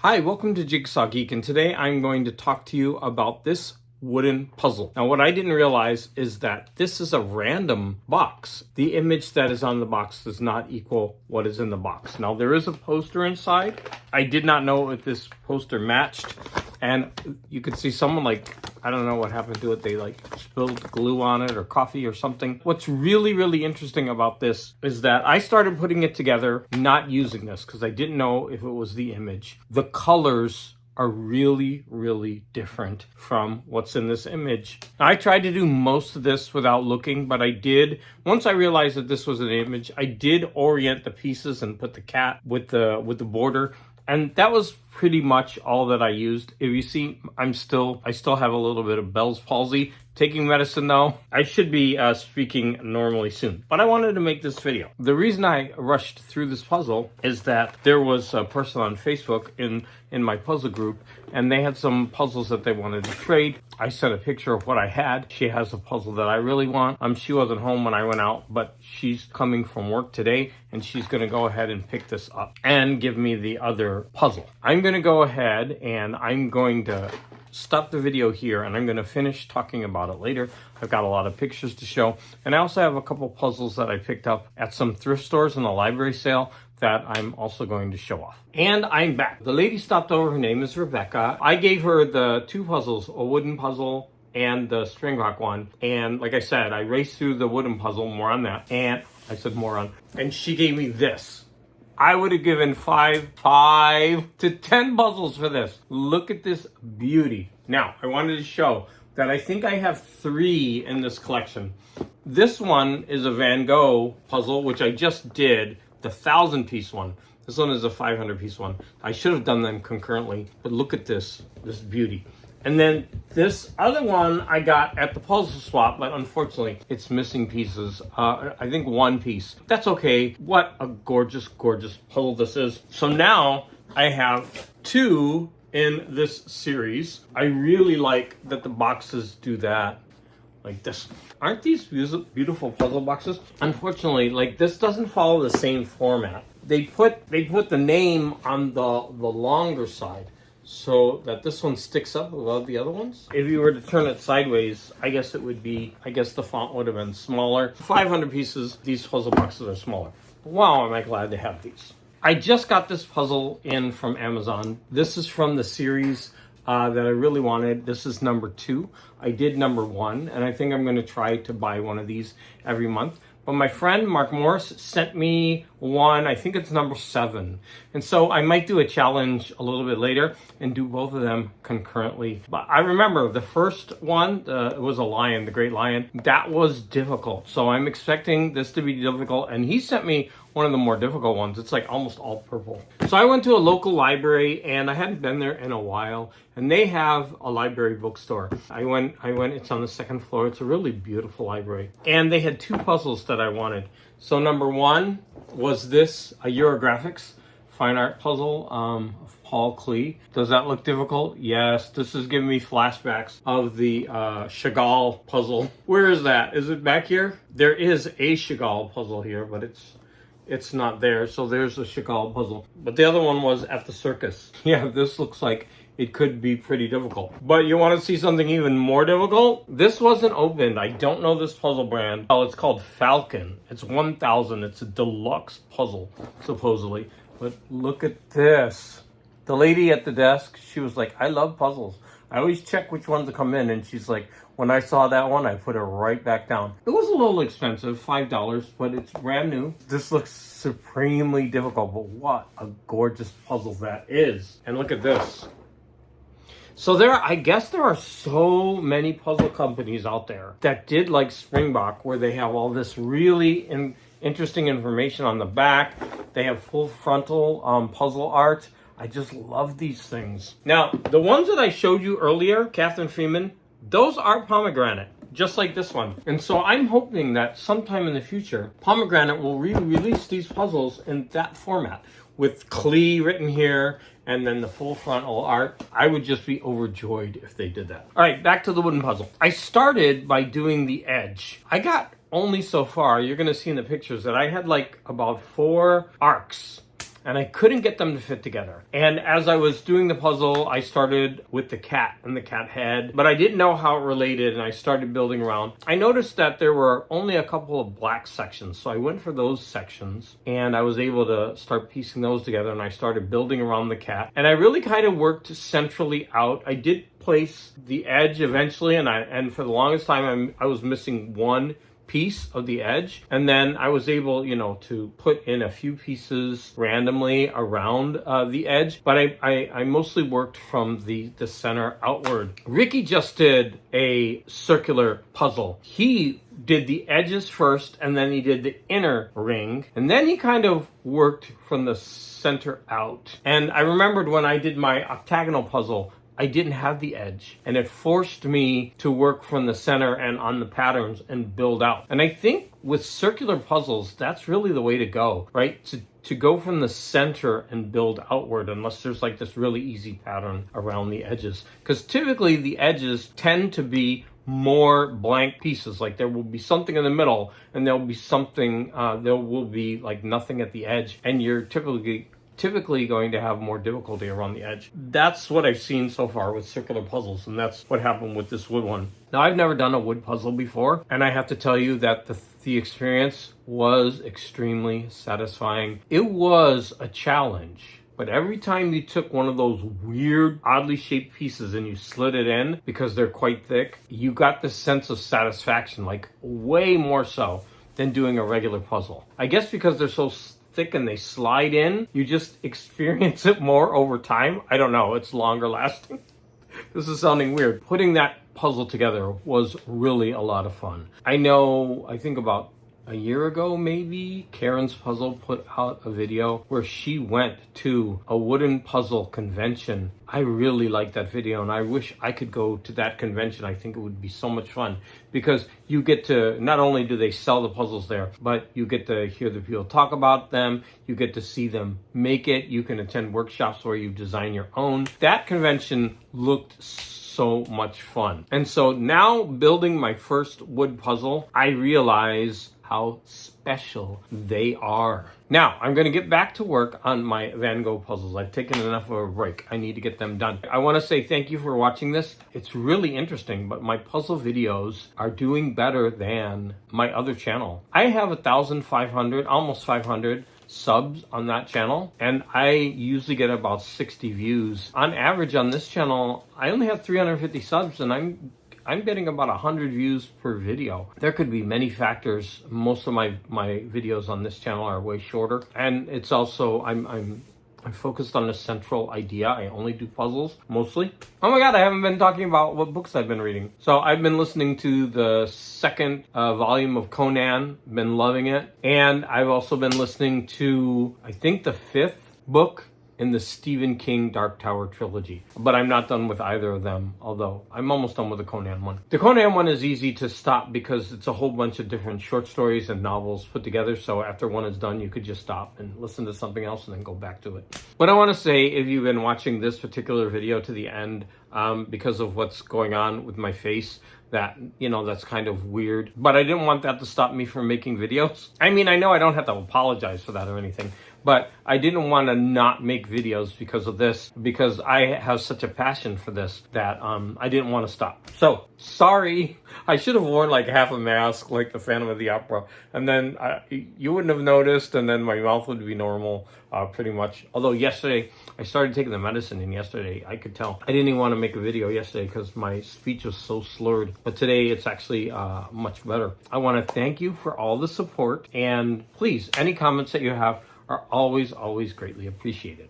Hi, welcome to Jigsaw Geek, and today I'm going to talk to you about this wooden puzzle. Now, what I didn't realize is that this is a random box. The image that is on the box does not equal what is in the box. Now, there is a poster inside. I did not know if this poster matched, and you could see someone I don't know what happened to it. They spilled glue on it or coffee or something. What's really interesting about this is that I started putting it together not using this because I didn't know if it was the image. The colors are really different from what's in this image. I tried to do most of this without looking, but I did. Once I realized that this was an image, I did orient the pieces and put the cat with the border. And that was pretty much all that I used. If you see, I still have a little bit of Bell's palsy. Taking medicine though. I should be speaking normally soon. But I wanted to make this video. The reason I rushed through this puzzle is that there was a person on Facebook in my puzzle group, and they had some puzzles that they wanted to trade. I sent a picture of what I had. She has a puzzle that I really want. She wasn't home when I went out, but she's coming from work today, and she's going to go ahead and pick this up and give me the other puzzle. I'm going to go ahead and I'm going to stop the video here, and I'm going to finish talking about it later. I've got a lot of pictures to show, and I also have a couple puzzles that I picked up at some thrift stores in a library sale that I'm also going to show off. And I'm back. The lady stopped over. Her name is Rebecca. I gave her the two puzzles, a wooden puzzle and the string rock one. And like I said, I raced through the wooden puzzle, more on that. And I said more on. And she gave me this. I would have given 5 to 10 puzzles for this. Look at this beauty. Now, I wanted to show that I think I have 3 in this collection. This one is a Van Gogh puzzle, which I just did, the 1,000-piece one. This one is a 500-piece one. I should have done them concurrently, but look at this beauty. And then this other one I got at the puzzle swap, but unfortunately it's missing pieces. I think 1 piece. That's okay. What a gorgeous puzzle this is. So now I have 2 in this series. I really like that the boxes do that. Like this. Aren't these beautiful puzzle boxes? Unfortunately, this doesn't follow the same format. They put the name on the longer side, so that this one sticks up above the other ones. If you were to turn it sideways, I guess the font would have been smaller. 500 pieces, these puzzle boxes are smaller. Wow, am I glad to have these. I just got this puzzle in from Amazon. This is from the series that I really wanted. This is number 2. I did number 1, and I think I'm going to try to buy one of these every month. But my friend Mark Morris sent me one, I think it's number 7. And so I might do a challenge a little bit later and do both of them concurrently. But I remember the first one, it was a lion, the Great Lion. That was difficult. So I'm expecting this to be difficult. And he sent me one of the more difficult ones. It's almost all purple. So I went to a local library, and I hadn't been there in a while. And they have a library bookstore. I went, it's on the 2nd floor. It's a really beautiful library. And they had 2 puzzles that I wanted. So number 1 was this, a Eurographics fine art puzzle of Paul Klee. Does that look difficult? Yes, this is giving me flashbacks of the Chagall puzzle. Where is that? Is it back here? There is a Chagall puzzle here, but it's not there. So there's a Chagall puzzle. But the other one was at the circus. Yeah, this looks like it could be pretty difficult. But you want to see something even more difficult? This wasn't opened. I don't know this puzzle brand. Oh, it's called Falcon. It's 1,000. It's a deluxe puzzle, supposedly. But look at this. The lady at the desk, she was like, I love puzzles. I always check which ones to come in. And she's like, when I saw that one, I put it right back down. It was a little expensive, $5, but it's brand new. This looks supremely difficult, but what a gorgeous puzzle that is. And look at this. So I guess there are so many puzzle companies out there that did like Springbok, where they have all this really interesting information on the back. They have full frontal puzzle art. I just love these things. Now, the ones that I showed you earlier, Catherine Freeman, those are pomegranate, just like this one. And so I'm hoping that sometime in the future, Pomegranate will re-release these puzzles in that format, with Klee written here, and then the full frontal art. I would just be overjoyed if they did that. All right, back to the wooden puzzle. I started by doing the edge. I got only so far, you're gonna see in the pictures, that I had about 4 arcs. and I couldn't get them to fit together. And as I was doing the puzzle, I started with the cat and the cat head, but I didn't know how it related, and I started building around. I noticed that there were only a couple of black sections, so I went for those sections, and I was able to start piecing those together, and I started building around the cat. And I really kind of worked centrally out. I did place the edge eventually, and for the longest time I was missing one piece of the edge, and then I was able, to put in a few pieces randomly around the edge, but I mostly worked from the center outward. Ricky just did a circular puzzle. He did the edges first, and then he did the inner ring, and then he kind of worked from the center out. And I remembered when I did my octagonal puzzle, I didn't have the edge, and it forced me to work from the center and on the patterns and build out. And I think with circular puzzles, that's really the way to go, right? To go from the center and build outward, unless there's like this really easy pattern around the edges. Because typically the edges tend to be more blank pieces. Like there will be something in the middle, and there will be like nothing at the edge, and you're typically going to have more difficulty around the edge. That's what I've seen so far with circular puzzles, and that's what happened with this wood one. Now, I've never done a wood puzzle before, and I have to tell you that the experience was extremely satisfying. It was a challenge, but every time you took one of those weird, oddly shaped pieces and you slid it in, because they're quite thick, you got this sense of satisfaction, like way more so than doing a regular puzzle. I guess because they're so thick and they slide in, you just experience it more over time. I don't know, it's longer lasting. This is sounding weird. Putting that puzzle together was really a lot of fun. I think about a year ago, maybe, Karen's Puzzle put out a video where she went to a wooden puzzle convention. I really liked that video, and I wish I could go to that convention. I think it would be so much fun, because you get to, not only do they sell the puzzles there, but you get to hear the people talk about them, you get to see them make it, you can attend workshops where you design your own. That convention looked so much fun. And so now, building my first wood puzzle, I realize how special they are. Now, I'm going to get back to work on my Van Gogh puzzles. I've taken enough of a break. I need to get them done. I want to say thank you for watching this. It's really interesting, but my puzzle videos are doing better than my other channel. I have 1,500, almost 500 subs on that channel, and I usually get about 60 views. On average on this channel, I only have 350 subs, and I'm getting about 100 views per video. There could be many factors. Most of my videos on this channel are way shorter, and it's also I'm focused on a central idea. I only do puzzles mostly. Oh my god, I haven't been talking about what books I've been reading. So I've been listening to the second volume of Conan, been loving it, and I've also been listening to, I think, the 5th book in the Stephen King Dark Tower trilogy. But I'm not done with either of them, although I'm almost done with the Conan one. The Conan one is easy to stop because it's a whole bunch of different short stories and novels put together, so after one is done, you could just stop and listen to something else and then go back to it. But I want to say, if you've been watching this particular video to the end, because of what's going on with my face, that's kind of weird. But I didn't want that to stop me from making videos. I mean, I know I don't have to apologize for that or anything, but I didn't want to not make videos because of this, because I have such a passion for this that I didn't want to stop. So, sorry. I should have worn like half a mask like the Phantom of the Opera, and then you wouldn't have noticed, and then my mouth would be normal pretty much. Although yesterday, I started taking the medicine, and yesterday I could tell. I didn't even want to make a video yesterday because my speech was so slurred, but today it's actually much better. I want to thank you for all the support, and please, any comments that you have are always greatly appreciated.